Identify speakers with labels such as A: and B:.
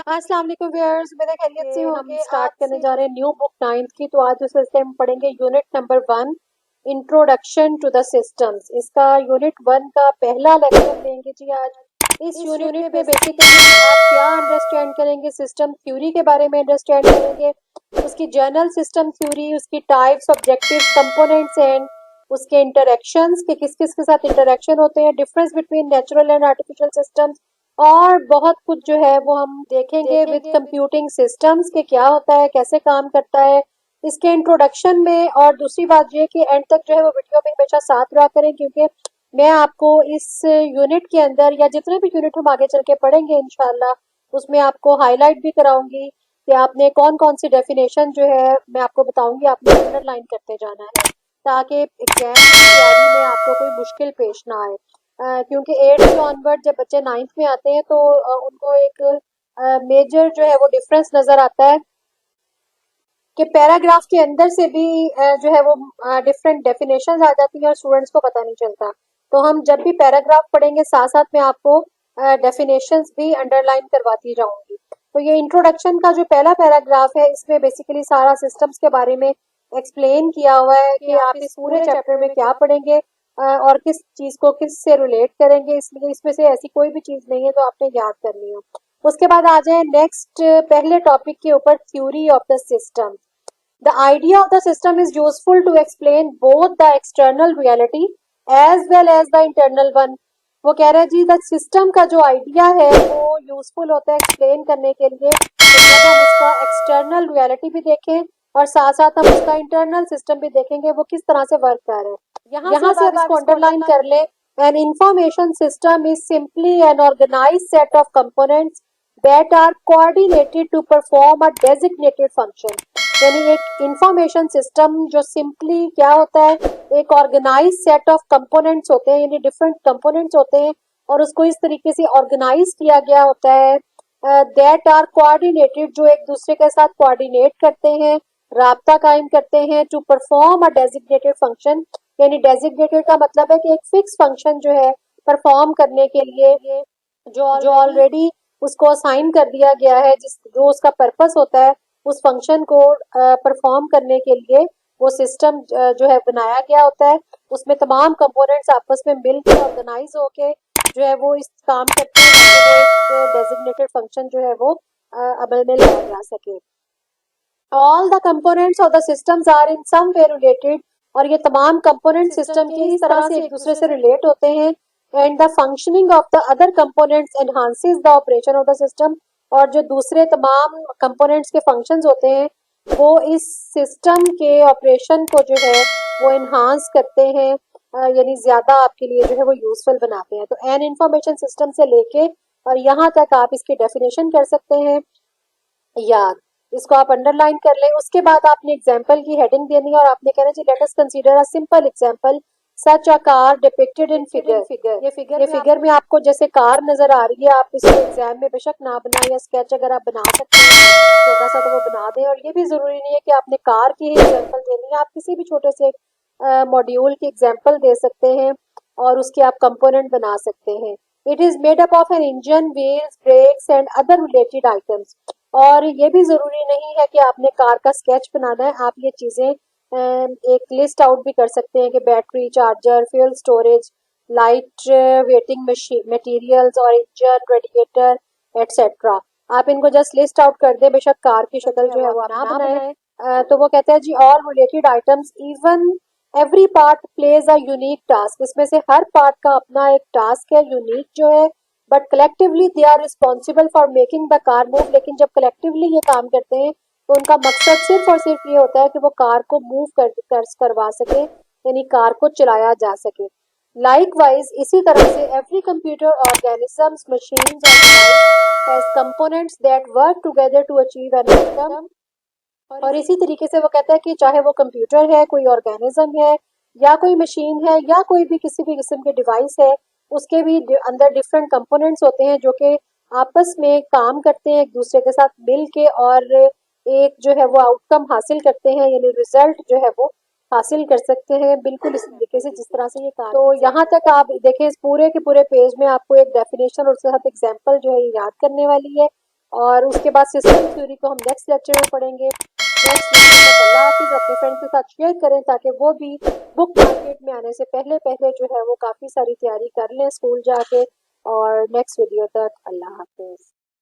A: अस्सलाम वालेकुम व्यूअर्स, मेरा खैरियत से
B: हम
A: होंगे।
B: स्टार्ट
A: आज
B: करने
A: से
B: जा रहे हैं न्यू बुक 9th की। तो आज इस हम पढ़ेंगे unit number 1, introduction to the systems. इसका यूनिट 1 का पहला लेक्चर लेंगे जी आज। इस
A: इस
B: यूनिट
A: यूनिट
B: में
A: में
B: बेसिकली आप क्या अंडरस्टैंड करेंगे, सिस्टम थ्योरी के बारे में अंडरस्टैंड करेंगे, उसकी जनरल सिस्टम थ्योरी, उसकी टाइप्स, ऑब्जेक्टिव्स, कंपोनेंट्स एंड उसके इंटरेक्शंस के किस किस के साथ इंटरेक्शन होते हैं, difference between natural and artificial systems, और बहुत कुछ जो है वो हम देखेंगे विद कंप्यूटिंग सिस्टम्स के क्या होता है, कैसे काम करता है इसके इंट्रोडक्शन में। और दूसरी बात ये कि एंड तक जो है वो वीडियो में हमेशा साथ रहा करें, क्योंकि मैं आपको इस यूनिट के अंदर या जितने भी यूनिट हम आगे चल के पढ़ेंगे इंशाल्लाह उसमें आपको हाईलाइट भी कराऊंगी कि आपने कौन कौन सी डेफिनेशन जो है मैं आपको बताऊंगी, आपने अंडरलाइन करते जाना है ताकि एग्जाम की तैयारी में आपको कोई मुश्किल पेश ना आए। क्योंकि 8th से ऑनवर्ड जब बच्चे 9th में आते हैं तो उनको एक मेजर जो है वो डिफरेंस नजर आता है कि पैराग्राफ के अंदर से भी जो है वो डिफरेंट डेफिनेशंस आ जाती हैं और स्टूडेंट्स को पता नहीं चलता। तो हम जब भी पैराग्राफ पढ़ेंगे साथ साथ में आपको डेफिनेशंस भी अंडरलाइन करवाती जाऊंगी। तो ये इंट्रोडक्शन का जो पहला पैराग्राफ है इसमें बेसिकली सारा सिस्टम्स के बारे में एक्सप्लेन किया हुआ है कि आप इस पूरे चैप्टर में क्या पढ़ेंगे और किस चीज को किस से रिलेट करेंगे, इसलिए इसमें से ऐसी कोई भी चीज नहीं है जो आपने याद करनी हो। उसके बाद आ जाए नेक्स्ट पहले टॉपिक के ऊपर, theory of the system. The idea of the system is useful to explain both the external reality as well as the internal one। वो कह रहा है जी द सिस्टम का जो आइडिया है वो यूजफुल होता है एक्सप्लेन करने के लिए, तो जब हम उसका एक्सटर्नल रियलिटी भी देखें और साथ साथ हम उसका इंटरनल सिस्टम भी देखेंगे वो किस तरह से वर्क कर रहा है। यहाँ से अब इसको अंडरलाइन कर ले। An information system is simply an organized set of components that are coordinated to perform a designated function। यानी एक इंफॉर्मेशन सिस्टम जो सिंपली क्या होता है, एक ऑर्गेनाइज सेट ऑफ कंपोनेंट्स होते हैं, यानी डिफरेंट कंपोनेंट्स होते हैं और उसको इस तरीके से ऑर्गेनाइज किया गया होता है दैट आर कोऑर्डिनेटेड, जो एक दूसरे के साथ कोऑर्डिनेट करते हैं, राब्ता कायम करते हैं, to perform a designated function. यानी डेजिग्नेटेड का मतलब है कि एक फिक्स फंक्शन जो है परफॉर्म करने के लिए जो ऑलरेडी उसको असाइन कर दिया गया है, जिस जो उसका पर्पस होता है उस फंक्शन को परफॉर्म करने के लिए वो सिस्टम जो है बनाया गया होता है। उसमें तमाम कंपोनेंट्स आपस में मिलकर ऑर्गेनाइज होके जो है वो इस काम करते हैं ताकि वो एक डेजिग्नेटेड फंक्शन जो है वो अमल में लाया जा सके। All the components of the systems are in some way related, और ये तमाम कंपोनेंट सिस्टम के इस तरह से एक दूसरे से रिलेट होते हैं। And the functioning of the other components enhances the operation of the system, और जो दूसरे तमाम कंपोनेंट्स के फंक्शंस होते हैं वो इस सिस्टम के ऑपरेशन को जो है वो एनहांस करते हैं, यानी ज्यादा आपके लिए जो है वो यूजफुल बनाते हैं। तो एन इंफॉर्मेशन सिस्टम से लेके और यहाँ तक आप इसकी डेफिनेशन कर सकते हैं याद, इसको आप अंडरलाइन कर लें। उसके बाद आपने एग्जाम्पल की हेडिंग देनी है और आपने कहना जी let us consider a simple example such a car depicted in figure. ये फिगर में आपको जैसे कार नजर आ रही है, आप इसको एग्जाम में बेशक ना बनाए या स्केच अगर आप बना सकते हैं छोटा सा तो वो बना दें। और ये भी जरूरी नहीं है कि आपने कार की ही एग्जाम्पल देनी है, आप किसी भी छोटे से मॉड्यूल की एग्जाम्पल दे सकते हैं और उसके आप कंपोनेंट बना सकते हैं। It is made up of an engine, wheels, brakes and other related items. और ये भी जरूरी नहीं है कि आपने कार का स्केच बनाना है, आप ये चीजें एक लिस्ट आउट भी कर सकते हैं कि battery, charger, fuel storage, light waiting materials और इंजन, रेडिएटर एटसेट्रा। आप इनको जस्ट लिस्ट आउट कर दें, बेशक कार की शक्ल जो है वो आप ना बनाए। तो वो कहते हैं जी all related items even every part plays a unique task. इसमें से हर पार्ट का अपना एक टास्क है, यूनिक जो है, but collectively they are responsible for making the car move. लेकिन जब कलेक्टिवली ये काम करते हैं तो उनका मकसद सिर्फ और सिर्फ ये होता है कि वो कार को मूव करवा सके, यानी कार को चलाया जा सके। लाइकवाइज इसी तरह से every computer, organisms, machines has components that work together to achieve an outcome. और इसी तरीके से वो कहता है कि चाहे वो कंप्यूटर है, कोई ऑर्गेनिज्म है या कोई मशीन है या कोई भी किसी भी किस्म के डिवाइस है, उसके भी अंदर डिफरेंट कंपोनेंट्स होते हैं जो कि आपस में काम करते हैं एक दूसरे के साथ मिल के और एक जो है वो आउटकम हासिल करते हैं, यानी रिजल्ट जो है वो हासिल कर सकते हैं बिल्कुल इस तरीके से जिस तरह से ये काम। तो यहाँ तक आप देखें इस पूरे के पूरे पेज में आपको एक डेफिनेशन और उसके साथ एग्जाम्पल जो है ये याद करने वाली है। और उसके बाद सिस्टम थ्योरी को हम नेक्स्ट लेक्चर में पढ़ेंगे। नेक्स्ट लेक्चर तक अल्लाह हाफिज़। अपने फ्रेंड्स के साथ शेयर करें ताकि वो भी बुक मार्केट में आने से पहले पहले जो है वो काफ़ी सारी तैयारी कर लें स्कूल जाके। और नेक्स्ट वीडियो तक अल्लाह हाफिज़।